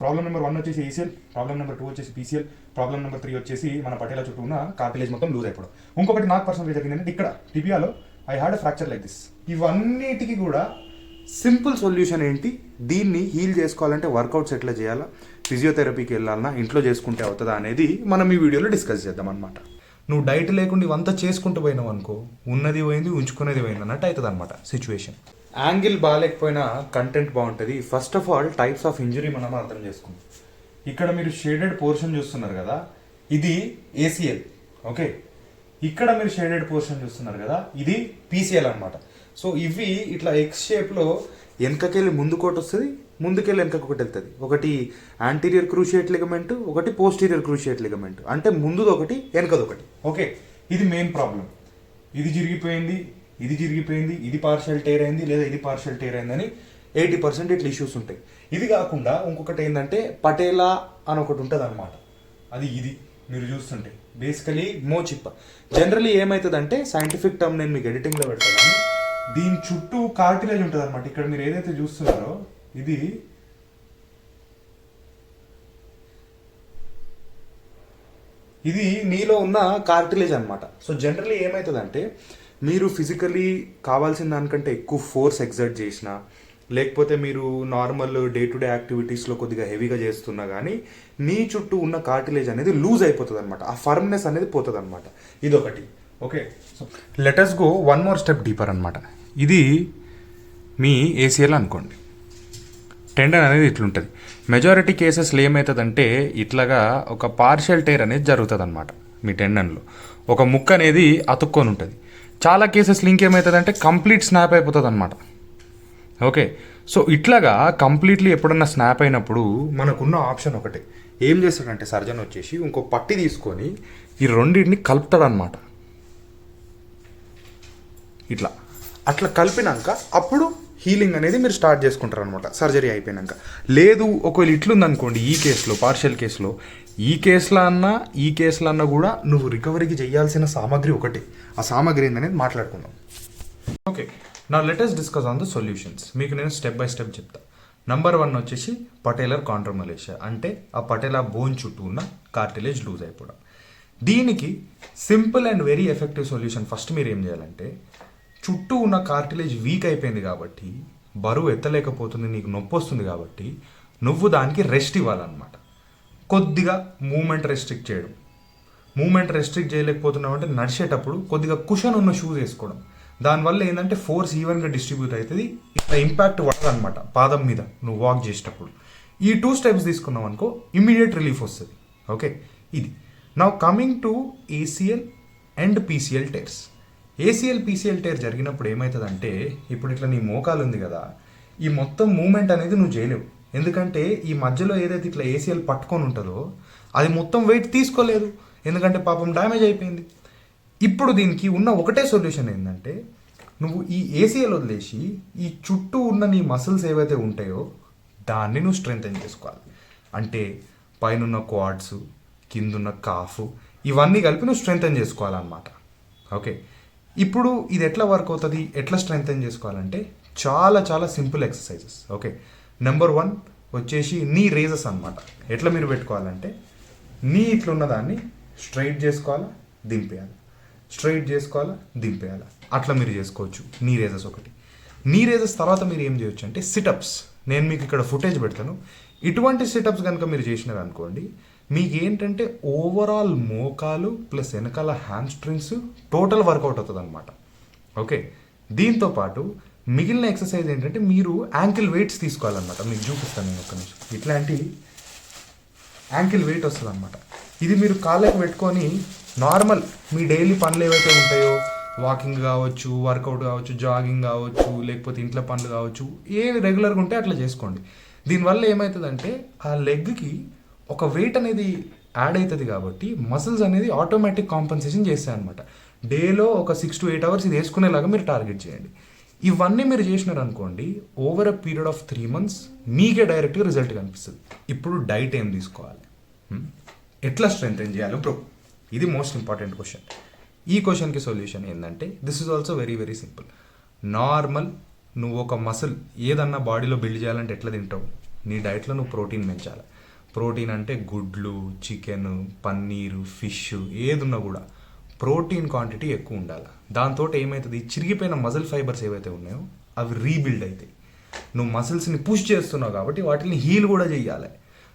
Problem number 1 వచ్చేసి ACL, problem number 2 వచ్చేసి PCL, problem number 3 వచ్చేసి మన పటేలా చుట్టూ ఉన్న కార్టిలేజ్ మొత్తం లూజ్ అయిపోవడం. ఇంకొకటి నాకు పర్సనల్గా జరిగింది ఏంటంటే ఇక్కడ టిబియాలో I had a fracture like this. ఇవన్నిటికీ కూడా సింపుల్ సొల్యూషన్ ఏంటి, దీన్ని హీల్ చేసుకోవాలంటే వర్కౌట్స్ ఎట్లా చేయాలా, ఫిజియోథెరపీకి వెళ్ళాలన్నా ఇంట్లో చేసుకుంటే అవుతుందా అనేది మనం ఈ వీడియోలో డిస్కస్ చేద్దాం అనమాట. నువ్వు డైట్ లేకుండా ఇవంతా చేసుకుంటూ పోయినావు అనుకో, ఉన్నది పోయింది ఉంచుకునేది పోయింది అన్నట్టు అవుతుంది అనమాట సిచ్యువేషన్. యాంగిల్ బాగాలేకపోయినా కంటెంట్ బాగుంటుంది. First of all types of injury మనం అర్థం చేసుకుందాం. ఇక్కడ మీరు షేడెడ్ పోర్షన్ చూస్తున్నారు కదా, ఇది ఏసీఎల్. ఓకే, ఇక్కడ మీరు షేడెడ్ పోర్షన్ చూస్తున్నారు కదా, ఇది పీసీఎల్ అనమాట. సో ఇవి ఇట్లా ఎక్స్ షేప్లో వెనకకెళ్ళి ముందుకోటి వస్తుంది, ముందుకెళ్ళి వెనకకొకటి వెళ్తుంది. ఒకటి యాంటీరియర్ క్రూషియేట్ లిగమెంట్, ఒకటి పోస్టీరియర్ క్రూషియేట్ లిగమెంట్. అంటే ముందుది ఒకటి వెనకది ఒకటి. ఓకే, ఇది మెయిన్ ప్రాబ్లం. ఇది జరిగిపోయింది, ఇది జరిగిపోయింది, ఇది పార్షియల్ టేర్ అయింది, లేదా ఇది పార్షియల్ టేర్ అయిందని 80% ఇట్లా ఇష్యూస్ ఉంటాయి. ఇది కాకుండా ఇంకొకటి ఏంటంటే పటేలా అని ఒకటి ఉంటుంది అనమాట. ఇది మీరు చూస్తుంటే బేసికలీ మోచిప్ప. జనరలీ ఏమవుతుందంటే సైంటిఫిక్ టర్మ్ నేను మీకు ఎడిటింగ్లో పెడతాను, కానీ దీని చుట్టూ కార్టిలేజ్ ఉంటుంది అనమాట. ఇక్కడ మీరు ఏదైతే చూస్తున్నారో ఇది నీలో ఉన్న కార్టిలేజ్ అనమాట. సో జనరలీ ఏమవుతుందంటే మీరు ఫిజికలీ కావాల్సిన దానికంటే ఎక్కువ ఫోర్స్ ఎగ్జర్ట్ చేసినా, లేకపోతే మీరు నార్మల్ డే టు డే యాక్టివిటీస్లో కొద్దిగా హెవీగా చేస్తున్నా కానీ నీ చుట్టూ ఉన్న కార్టిలేజ్ అనేది లూజ్ అయిపోతుంది అనమాట. ఆ ఫర్మ్నెస్ అనేది పోతుంది అనమాట. ఇదొకటి. Okay, so let's go 1 more step deeper అనమాట. ఇది మీ ఏసీఎల్ అనుకోండి. టెండన్ అనేది ఇట్లుంటుంది. మెజారిటీ కేసెస్లో ఏమవుతుందంటే ఇట్లాగా ఒక పార్షియల్ టేర్ అనేది జరుగుతుంది అనమాట. మీ టెండన్లో ఒక ముక్క అనేది అతుక్కొని ఉంటుంది. చాలా కేసెస్లో ఇంకేమవుతుందంటే కంప్లీట్ స్నాప్ అయిపోతుంది అనమాట. ఓకే, సో ఇట్లాగా కంప్లీట్లీ ఎప్పుడన్నా స్నాప్ అయినప్పుడు మనకున్న ఆప్షన్ ఒకటే. ఏం చేస్తాడంటే సర్జన్ వచ్చేసి ఇంకో పట్టి తీసుకొని ఈ రెండింటిని కలుపుతాడనమాట. అట్లా కలిపినాక అప్పుడు హీలింగ్ అనేది మీరు స్టార్ట్ చేసుకుంటారు అనమాట సర్జరీ అయిపోయినాక. లేదు ఒకవేళ ఇట్లుందనుకోండి, ఈ కేసులో పార్షియల్ కేసులో, ఈ కేసులో అన్నా కూడా నువ్వు రికవరీకి చేయాల్సిన సామాగ్రి ఒకటే. ఆ సామాగ్రి ఏందనేది మాట్లాడుకుందాం. ఓకే, నా let's discuss on the solutions. మీకు నేను స్టెప్ బై స్టెప్ చెప్తా. నంబర్ 1 వచ్చేసి పటేలర్ కాంట్రమలేషియా, అంటే ఆ పటేలా బోన్ చుట్టూ ఉన్న కార్టిలేజ్ లూజ్ అయిపోవడం. దీనికి simple and very effective solution. First మీరు ఏం చేయాలంటే, చుట్టూ ఉన్న కార్టిలేజ్ వీక్ అయిపోయింది కాబట్టి, బరువు ఎత్తలేకపోతుంది, నీకు నొప్పి వస్తుంది కాబట్టి నువ్వు దానికి రెస్ట్ ఇవ్వాలన్నమాట. కొద్దిగా మూమెంట్ రెస్ట్రిక్ట్ చేయడం. మూమెంట్ రెస్ట్రిక్ట్ చేయలేకపోతున్నావు అంటే నడిచేటప్పుడు కొద్దిగా కుషన్ ఉన్న షూస్ వేసుకోవడం. దానివల్ల ఏంటంటే ఫోర్స్ ఈవెన్గా డిస్ట్రిబ్యూట్ అవుతుంది, ఇట్లా ఇంపాక్ట్ పడదనమాట పాదం మీద నువ్వు వాక్ చేసేటప్పుడు. ఈ 2 స్టెప్స్ తీసుకున్నావు అనుకో, ఇమ్మీడియట్ రిలీఫ్ వస్తుంది. ఓకే, ఇది now coming to ACL and PCL tears. ACL PCL tear జరిగినప్పుడు ఏమవుతుందంటే, ఇప్పుడు ఇట్లా నీ మోకాలు ఉంది కదా, ఈ మొత్తం మూమెంట్ అనేది నువ్వు చేయలేవు. ఎందుకంటే ఈ మధ్యలో ఏదైతే ఇట్లా ఏసీఎల్ పట్టుకొని ఉంటుందో అది మొత్తం వెయిట్ తీసుకోలేదు, ఎందుకంటే పాపం డ్యామేజ్ అయిపోయింది. ఇప్పుడు దీనికి ఉన్న ఒకటే సొల్యూషన్ ఏంటంటే, నువ్వు ఈ ఏసీఎల్ వదిలేసి ఈ చుట్టూ ఉన్న నీ మసిల్స్ ఏవైతే ఉంటాయో దాన్ని నువ్వు స్ట్రెంగ్తెన్ చేసుకోవాలి. అంటే పైన క్వాడ్స్, కిందున్న కాఫ్, ఇవన్నీ కలిపి నువ్వు స్ట్రెంగ్తెన్ చేసుకోవాలన్నమాట. ఓకే, ఇప్పుడు ఇది ఎట్లా వర్క్ అవుతుంది, ఎట్లా స్ట్రెంగ్తెన్ చేసుకోవాలంటే చాలా చాలా సింపుల్ ఎక్సర్సైజెస్. ఓకే, నెంబర్ 1 వచ్చేసి నీ రేజెస్ అనమాట. ఎట్లా మీరు పెట్టుకోవాలంటే, నీ ఇట్లున్న దాన్ని స్ట్రైట్ చేసుకోవాలా, దింపేయాలి, స్ట్రైట్ చేసుకోవాలా, దింపేయాలి. అట్లా మీరు చేసుకోవచ్చు. నీ రేజెస్ ఒకటి. నీ రేజెస్ తర్వాత మీరు ఏం చేయొచ్చు అంటే సిటప్స్. నేను మీకు ఇక్కడ ఫుటేజ్ పెడతాను. ఇటువంటి సిటప్స్ కనుక మీరు చేసినారు అనుకోండి, మీకు ఏంటంటే ఓవరాల్ మోకాలు ప్లస్ వెనకాల హ్యామ్ స్ట్రింగ్స్ టోటల్ వర్కౌట్ అవుతుంది అనమాట. ఓకే, దీంతోపాటు మిగిలిన ఎక్సర్సైజ్ ఏంటంటే మీరు యాంకిల్ వెయిట్స్ తీసుకోవాలన్నమాట. మీకు చూపిస్తాను నేను ఒక్క నిమిషం. ఇట్లాంటి యాంకిల్ వెయిట్ వస్తుంది అనమాట. ఇది మీరు కాళ్ళకి పెట్టుకొని నార్మల్ మీ డైలీ పనులు ఏవైతే ఉంటాయో, వాకింగ్ కావచ్చు, వర్కౌట్ కావచ్చు, జాగింగ్ కావచ్చు, లేకపోతే ఇంట్లో పనులు కావచ్చు, ఏవి రెగ్యులర్గా ఉంటే అట్లా చేసుకోండి. దీనివల్ల ఏమవుతుందంటే ఆ లెగ్కి ఒక వెయిట్ అనేది యాడ్ అవుతుంది కాబట్టి మసిల్స్ అనేది ఆటోమేటిక్ కాంపన్సేషన్ చేస్తాయి అనమాట. డేలో ఒక 6 to 8 hours ఇది వేసుకునేలాగా మీరు టార్గెట్ చేయండి. ఇవన్నీ మీరు చేసినారు అనుకోండి, over a period of 3 months మీకే డైరెక్ట్గా రిజల్ట్ కనిపిస్తుంది. ఇప్పుడు డైట్ ఏం తీసుకోవాలి, ఎట్లా స్ట్రెంగ్తెన్ చేయాలి బ్రో, ఇది మోస్ట్ ఇంపార్టెంట్ క్వశ్చన్. ఈ క్వశ్చన్కి సొల్యూషన్ ఏంటంటే this is also very very simple. Normal నువ్వు ఒక మసిల్ ఏదన్నా బాడీలో బిల్డ్ చేయాలంటే ఎట్లా తింటావు, నీ డైట్లో నువ్వు ప్రోటీన్ పెంచాలి. ప్రోటీన్ అంటే గుడ్లు, చికెన్, పన్నీరు, ఫిష్ ఏది ఉన్నా కూడా ప్రోటీన్ క్వాంటిటీ ఎక్కువ ఉండాలి. దాంతో ఏమవుతుంది, చిరిగిపోయిన మజిల్ ఫైబర్స్ ఏవైతే ఉన్నాయో అవి రీబిల్డ్ అవుతాయి. నువ్వు మసిల్స్ని పుష్ చేస్తున్నావు కాబట్టి వాటిని హీల్ కూడా చేయాలి.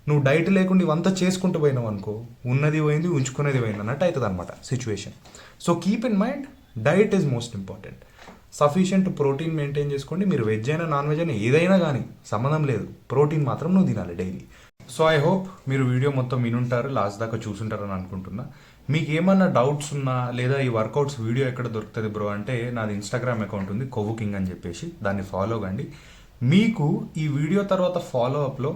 నువ్వు డైట్ లేకుండా ఇవంతా చేసుకుంటూ పోయినావు అనుకో, ఉన్నది పోయింది ఉంచుకునేది పోయింది అన్నట్టు అవుతుంది అనమాట situation. So keep in mind, diet is most important. Sufficient protein maintain చేసుకోండి. మీరు వెజ్ అయినా నాన్ వెజ్ అయినా ఏదైనా కానీ సంబంధం లేదు, ప్రోటీన్ మాత్రం నువ్వు తినాలి డైలీ. సో ఐ హోప్ మీరు వీడియో మొత్తం వినుంటారు, లాస్ట్ దాకా చూసుంటారని అనుకుంటున్నా. మీకు ఏమన్నా డౌట్స్ ఉన్నా లేదా ఈ వర్కౌట్స్ వీడియో ఎక్కడ దొరుకుతుంది బ్రో అంటే, నాది ఇన్స్టాగ్రామ్ అకౌంట్ ఉంది కొవ్వు కింగ్ అని చెప్పేసి, దాన్ని ఫాలో కండి. మీకు ఈ వీడియో తర్వాత ఫాలో అప్లో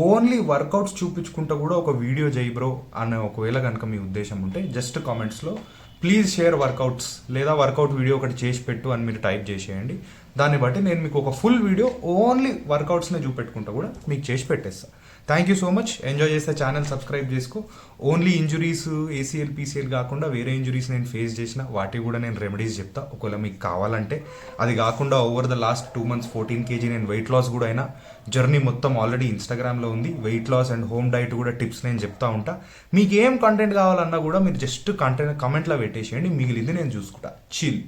ఓన్లీ వర్కౌట్స్ చూపించుకుంటూ కూడా ఒక వీడియో చేయి బ్రో అనే ఒకవేళ కనుక మీ ఉద్దేశం ఉంటే జస్ట్ కామెంట్స్లో ప్లీజ్ షేర్ వర్కౌట్స్ లేదా వర్కౌట్ వీడియో ఒకటి చేసి పెట్టు అని మీరు టైప్ చేసేయండి. దాన్ని బట్టి నేను మీకు ఒక ఫుల్ వీడియో ఓన్లీ వర్కౌట్స్ని చూపెట్టుకుంటూ కూడా మీకు చేసి పెట్టేస్తాను. Thank you so much. Enjoy చేస్తే ఛానల్ సబ్స్క్రైబ్ చేసుకో. ఓన్లీ ఇంజురీస్ ఏసీఎల్ పీసీఎల్ కాకుండా వేరే ఇంజురీస్ నేను ఫేస్ చేసిన వాటికి కూడా నేను రెమెడీస్ చెప్తా ఒకవేళ మీకు కావాలంటే. అది కాకుండా over the last 2 months 14 kg నేను వెయిట్ లాస్ కూడా అయినా. జర్నీ మొత్తం ఆల్రెడీ ఇన్స్టాగ్రామ్లో ఉంది. Weight loss and home diet కూడా టిప్స్ నేను చెప్తా ఉంటా. మీకు ఏం కంటెంట్ కావాలన్నా కూడా మీరు జస్ట్ కమెంట్లో పెట్టేసేయండి, మిగిలింది నేను చూసుకుంటా. చిల్.